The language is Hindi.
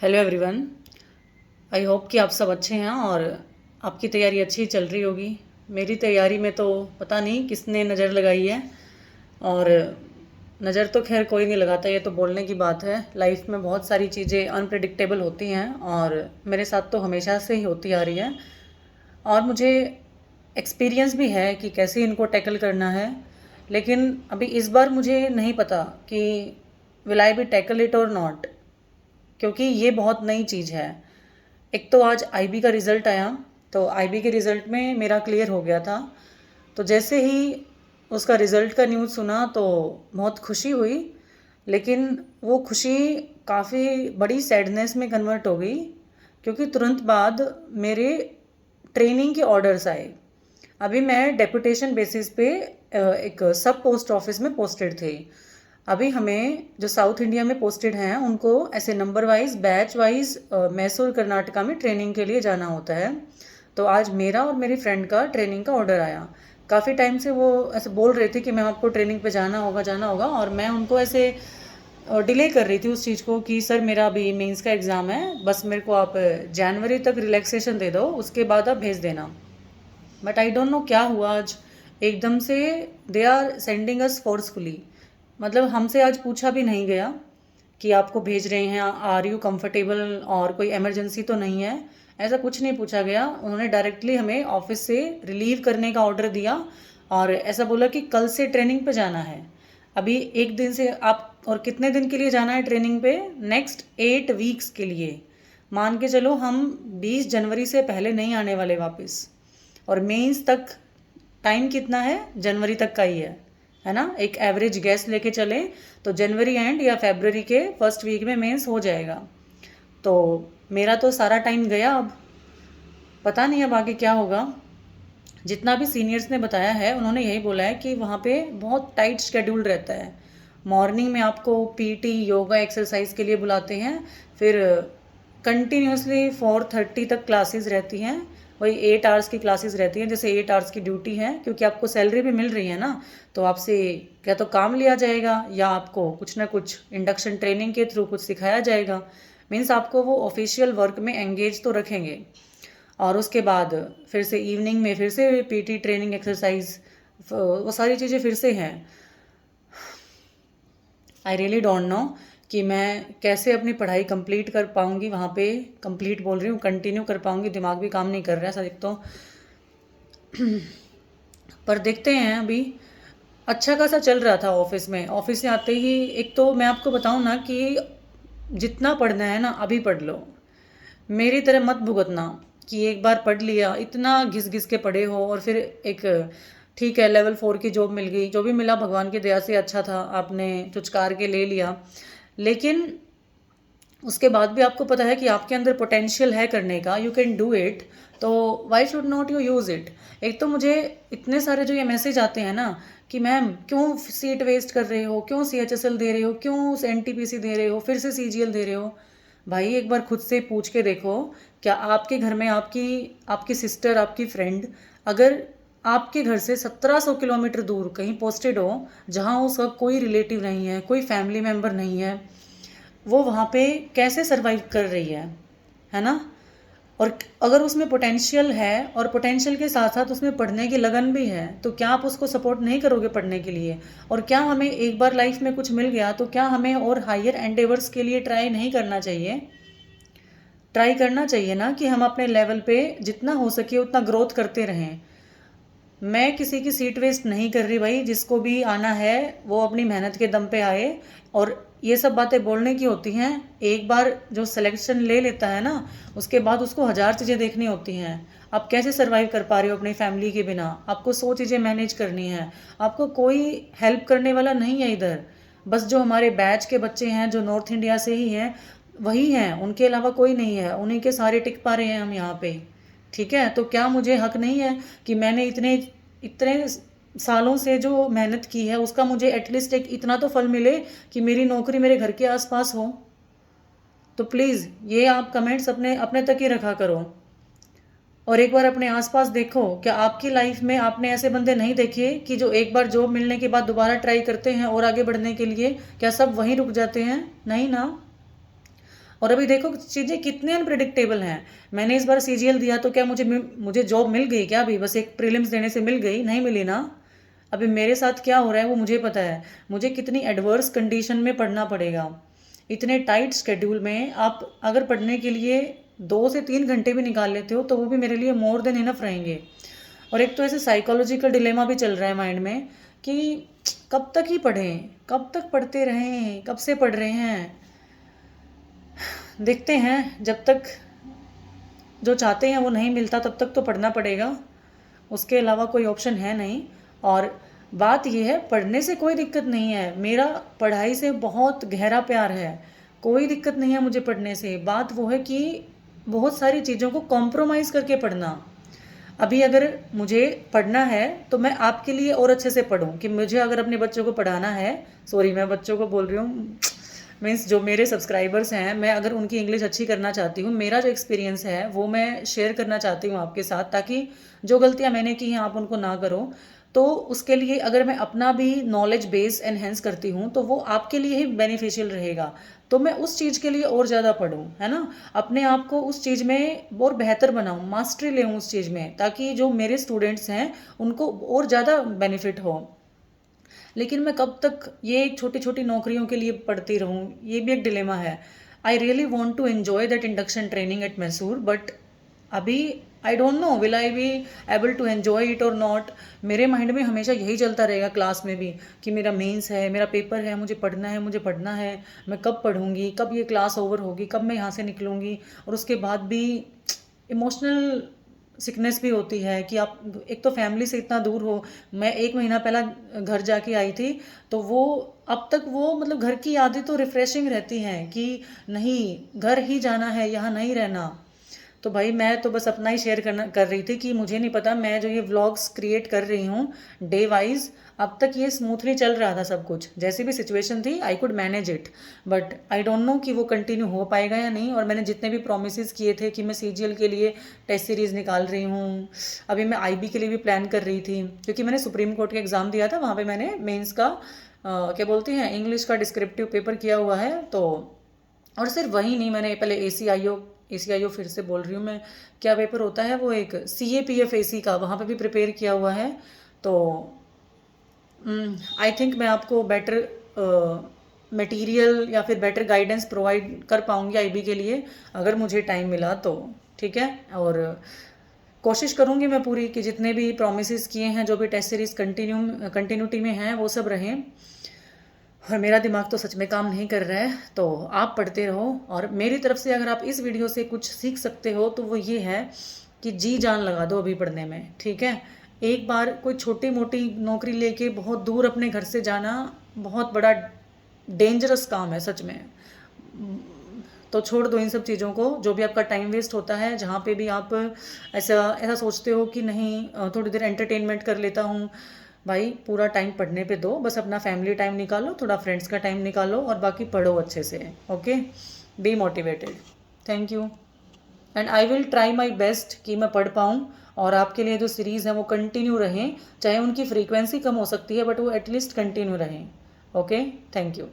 Hello everyone. आई होप कि आप सब अच्छे हैं और आपकी तैयारी अच्छी चल रही होगी। मेरी तैयारी में तो पता नहीं किसने नज़र लगाई है। और नज़र तो खैर कोई नहीं लगाता, ये तो बोलने की बात है। लाइफ में बहुत सारी चीज़ें अनप्रेडिक्टेबल होती हैं और मेरे साथ तो हमेशा से ही होती आ रही है। और मुझे एक्सपीरियंस भी है कि कैसे इनको टैकल करना है। लेकिन अभी इस बार मुझे नहीं पता कि will I be tackle it और नॉट, क्योंकि ये बहुत नई चीज़ है। एक तो आज आईबी का रिज़ल्ट आया, तो आईबी के रिज़ल्ट में मेरा क्लियर हो गया था। तो जैसे ही उसका रिज़ल्ट का न्यूज़ सुना तो बहुत खुशी हुई, लेकिन वो खुशी काफ़ी बड़ी सैडनेस में कन्वर्ट हो गई, क्योंकि तुरंत बाद मेरे ट्रेनिंग के ऑर्डर्स आए। अभी मैं डेपुटेशन बेसिस पे एक सब पोस्ट ऑफिस में पोस्टेड थे। अभी हमें जो साउथ इंडिया में पोस्टेड हैं उनको ऐसे number wise batch wise Mysore Karnataka में ट्रेनिंग के लिए जाना होता है। तो आज मेरा और मेरी फ्रेंड का ट्रेनिंग का ऑर्डर आया। काफ़ी टाइम से वो ऐसे बोल रहे थे कि मैम आपको ट्रेनिंग पे जाना होगा, और मैं उनको ऐसे डिले कर रही थी उस चीज़ को कि सर मेरा अभी मेंस का एग्ज़ाम है, बस मेरे को आप जनवरी तक रिलैक्सेशन दे दो, उसके बाद आप भेज देना। बट आई डोंट नो क्या हुआ आज, एकदम से they are sending us forcefully. मतलब हमसे आज पूछा भी नहीं गया कि आपको भेज रहे हैं, आर यू कंफर्टेबल, और कोई इमरजेंसी तो नहीं है। ऐसा कुछ नहीं पूछा गया। उन्होंने डायरेक्टली हमें ऑफिस से रिलीव करने का ऑर्डर दिया और ऐसा बोला कि कल से ट्रेनिंग पे जाना है। अभी एक दिन से आप, और कितने दिन के लिए जाना है ट्रेनिंग पे? नेक्स्ट 8 वीक्स के लिए। मान के चलो हम 20 जनवरी से पहले नहीं आने वाले वापस। और मेंस तक टाइम कितना है? जनवरी तक का ही है ना। एक एवरेज गैस लेके चले तो जनवरी एंड या फरवरी के फर्स्ट वीक में मेंस हो जाएगा। तो मेरा तो सारा टाइम गया। अब पता नहीं अब आगे क्या होगा। जितना भी सीनियर्स ने बताया है उन्होंने यही बोला है कि वहाँ पे बहुत टाइट शेड्यूल रहता है। मॉर्निंग में आपको पीटी योगा एक्सरसाइज के लिए बुलाते हैं, फिर कंटिन्यूसली 4:30 तक क्लासेस रहती हैं। वही 8 आवर्स की क्लासेस रहती हैं, जैसे 8 आवर्स की ड्यूटी है, क्योंकि आपको सैलरी भी मिल रही है ना। तो आपसे क्या तो काम लिया जाएगा या आपको कुछ ना कुछ इंडक्शन ट्रेनिंग के थ्रू कुछ सिखाया जाएगा। मीन्स आपको वो ऑफिशियल वर्क में एंगेज तो रखेंगे। और उसके बाद फिर से इवनिंग में फिर से पीटी ट्रेनिंग एक्सरसाइज, वो सारी चीज़ें फिर से हैं। आई रियली डोंट नो कि मैं कैसे अपनी पढ़ाई कंप्लीट कर पाऊँगी वहाँ पे। कंप्लीट बोल रही हूँ, कंटिन्यू कर पाऊँगी, दिमाग भी काम नहीं कर रहा है सर एक तो। पर देखते हैं। अभी अच्छा खासा चल रहा था ऑफिस में। ऑफिस से आते ही, एक तो मैं आपको बताऊँ ना कि जितना पढ़ना है ना अभी पढ़ लो। मेरी तरह मत भुगतना कि एक बार पढ़ लिया, इतना घिस घिस के पढ़े हो और फिर एक, ठीक है लेवल 4 की जॉब मिल गई, जो भी मिला भगवान की दया से अच्छा था, आपने चुचकार के ले लिया। लेकिन उसके बाद भी आपको पता है कि आपके अंदर पोटेंशियल है करने का, यू कैन डू इट, तो why should not you use it. एक तो मुझे इतने सारे जो ये मैसेज आते हैं ना कि मैम क्यों सीट वेस्ट कर रहे हो, क्यों CHSL दे रहे हो, क्यों NTPC दे रहे हो, फिर से CGL दे रहे हो। भाई एक बार खुद से पूछ के देखो, क्या आपके घर में आपकी आपकी सिस्टर, आपकी फ्रेंड, अगर आपके घर से 1700 किलोमीटर दूर कहीं पोस्टेड हो, जहाँ उसका कोई रिलेटिव नहीं है, कोई फैमिली मेम्बर नहीं है, वो वहाँ पे कैसे सरवाइव कर रही है ना। और अगर उसमें पोटेंशियल है और पोटेंशियल के साथ साथ उसमें पढ़ने की लगन भी है, तो क्या आप उसको सपोर्ट नहीं करोगे पढ़ने के लिए? और क्या हमें एक बार लाइफ में कुछ मिल गया तो क्या हमें और हायर एंडेवर्स के लिए ट्राई नहीं करना चाहिए? ट्राई करना चाहिए ना कि हम अपने लेवल पे जितना हो सके उतना ग्रोथ करते रहें। मैं किसी की सीट वेस्ट नहीं कर रही भाई, जिसको भी आना है वो अपनी मेहनत के दम पे आए। और ये सब बातें बोलने की होती हैं। एक बार जो सिलेक्शन ले लेता है ना, उसके बाद उसको 1000 चीज़ें देखनी होती हैं। आप कैसे सरवाइव कर पा रहे हो अपनी फैमिली के बिना? आपको 100 चीज़ें मैनेज करनी है। आपको कोई हेल्प करने वाला नहीं है इधर। बस जो हमारे बैच के बच्चे हैं जो नॉर्थ इंडिया से ही हैं वही हैं, उनके अलावा कोई नहीं है। उन्हीं के सारे टिक पा रहे हैं हम यहाँ पे। ठीक है, तो क्या मुझे हक नहीं है कि मैंने इतने इतने सालों से जो मेहनत की है उसका मुझे एटलीस्ट एक इतना तो फल मिले कि मेरी नौकरी मेरे घर के आसपास हो? तो प्लीज़ ये आप कमेंट्स अपने अपने तक ही रखा करो। और एक बार अपने आसपास देखो, क्या आपकी लाइफ में आपने ऐसे बंदे नहीं देखे कि जो एक बार जॉब मिलने के बाद दोबारा ट्राई करते हैं और आगे बढ़ने के लिए? क्या सब वहीं रुक जाते हैं? नहीं ना। और अभी देखो चीज़ें कितने अनप्रिडिक्टेबल हैं। मैंने इस बार सीजीएल दिया तो क्या मुझे जॉब मिल गई क्या? अभी बस एक प्रीलिम्स देने से मिल गई? नहीं मिली ना। अभी मेरे साथ क्या हो रहा है वो मुझे पता है। मुझे कितनी एडवर्स कंडीशन में पढ़ना पड़ेगा। इतने टाइट शेड्यूल में आप अगर पढ़ने के लिए 2 से 3 घंटे भी निकाल लेते हो तो वो भी मेरे लिए मोर देन इनफ रहेंगे। और एक तो ऐसे साइकोलॉजिकल डिलेमा भी चल रहा है माइंड में कि कब तक ही पढ़ें, कब तक पढ़ते रहें, कब से पढ़ रहे हैं। देखते हैं, जब तक जो चाहते हैं वो नहीं मिलता तब तक तो पढ़ना पड़ेगा, उसके अलावा कोई ऑप्शन है नहीं। और बात यह है, पढ़ने से कोई दिक्कत नहीं है, मेरा पढ़ाई से बहुत गहरा प्यार है, कोई दिक्कत नहीं है मुझे पढ़ने से। बात वो है कि बहुत सारी चीज़ों को कॉम्प्रोमाइज़ करके पढ़ना। अभी अगर मुझे पढ़ना है तो मैं आपके लिए और अच्छे से पढूं, कि मुझे अगर अपने बच्चों को पढ़ाना है, सॉरी मैं बच्चों को बोल रही हूँ, मीन्स जो मेरे सब्सक्राइबर्स हैं, मैं अगर उनकी इंग्लिश अच्छी करना चाहती हूँ, मेरा जो एक्सपीरियंस है वो मैं शेयर करना चाहती हूँ आपके साथ, ताकि जो गलतियाँ मैंने की हैं आप उनको ना करो। तो उसके लिए अगर मैं अपना भी नॉलेज बेस एनहेंस करती हूँ तो वो आपके लिए ही बेनिफिशियल रहेगा। तो मैं उस चीज़ के लिए और ज़्यादा पढूं, है ना, अपने आप को उस चीज़ में और बेहतर बनाऊं, मास्टरी लें उस चीज़ में, ताकि जो मेरे स्टूडेंट्स हैं उनको और ज़्यादा बेनिफिट हो। लेकिन मैं कब तक ये छोटी छोटी नौकरियों के लिए पढ़ती रहूं, ये भी एक डिलेमा है। I really want to enjoy that induction training at Mysore, but अभी I don't know will I be able to enjoy it और नॉट। मेरे माइंड में हमेशा यही चलता रहेगा क्लास में भी, कि मेरा मेंस है, मेरा पेपर है, मुझे पढ़ना है, मुझे पढ़ना है, मैं कब पढ़ूंगी, कब ये क्लास ओवर होगी, कब मैं यहाँ से निकलूंगी। और उसके बाद भी इमोशनल सिकनेस भी होती है कि आप एक तो फैमिली से इतना दूर हो। मैं 1 महीना पहला घर जाके आई थी, तो वो अब तक वो मतलब घर की यादें तो रिफ्रेशिंग रहती हैं कि नहीं, घर ही जाना है, यहाँ नहीं रहना। तो भाई मैं तो बस अपना ही शेयर कर रही थी कि मुझे नहीं पता, मैं जो ये व्लॉग्स क्रिएट कर रही हूँ डे वाइज, अब तक ये स्मूथली चल रहा था सब कुछ, जैसी भी सिचुएशन थी I could manage it. But I don't no कि वो कंटिन्यू हो पाएगा या नहीं। और मैंने जितने भी प्रोमिस किए थे कि मैं सीजीएल के लिए टेस्ट सीरीज़ निकाल रही हूँ, अभी मैं आईबी के लिए भी प्लान कर रही थी, क्योंकि मैंने सुप्रीम कोर्ट का एग्ज़ाम दिया था, वहाँ पर मैंने मेन्स का क्या बोलते हैं इंग्लिश का डिस्क्रिप्टिव पेपर किया हुआ है। तो और सिर्फ वही नहीं, मैंने पहले ACIO फिर से बोल रही हूँ मैं, क्या पेपर होता है वो, एक CAPF-AC का, वहाँ पे भी प्रिपेयर किया हुआ है। तो आई थिंक मैं आपको बेटर मटेरियल या फिर बेटर गाइडेंस प्रोवाइड कर पाऊँगी आईबी के लिए, अगर मुझे टाइम मिला तो। ठीक है, और कोशिश करूँगी मैं पूरी कि जितने भी प्रोमिस किए हैं, जो भी टेस्ट सीरीज़ कंटिन्यूटी में हैं, वो सब रहें। और मेरा दिमाग तो सच में काम नहीं कर रहा है, तो आप पढ़ते रहो। और मेरी तरफ से अगर आप इस वीडियो से कुछ सीख सकते हो तो वो ये है कि जी जान लगा दो अभी पढ़ने में। ठीक है, एक बार कोई छोटी मोटी नौकरी लेके बहुत दूर अपने घर से जाना बहुत बड़ा डेंजरस काम है सच में। तो छोड़ दो इन सब चीज़ों को, जो भी आपका टाइम वेस्ट होता है, जहाँ पे भी आप ऐसा ऐसा सोचते हो कि नहीं थोड़ी देर एंटरटेनमेंट कर लेता हूँ, भाई पूरा टाइम पढ़ने पे दो। बस अपना फैमिली टाइम निकालो, थोड़ा फ्रेंड्स का टाइम निकालो, और बाकी पढ़ो अच्छे से। Okay, be motivated. Thank you, and I will try my best कि मैं पढ़ पाऊँ, और आपके लिए जो सीरीज़ है वो कंटिन्यू रहें, चाहे उनकी फ्रीक्वेंसी कम हो सकती है बट वो एटलीस्ट कंटिन्यू रहें। Okay, thank you.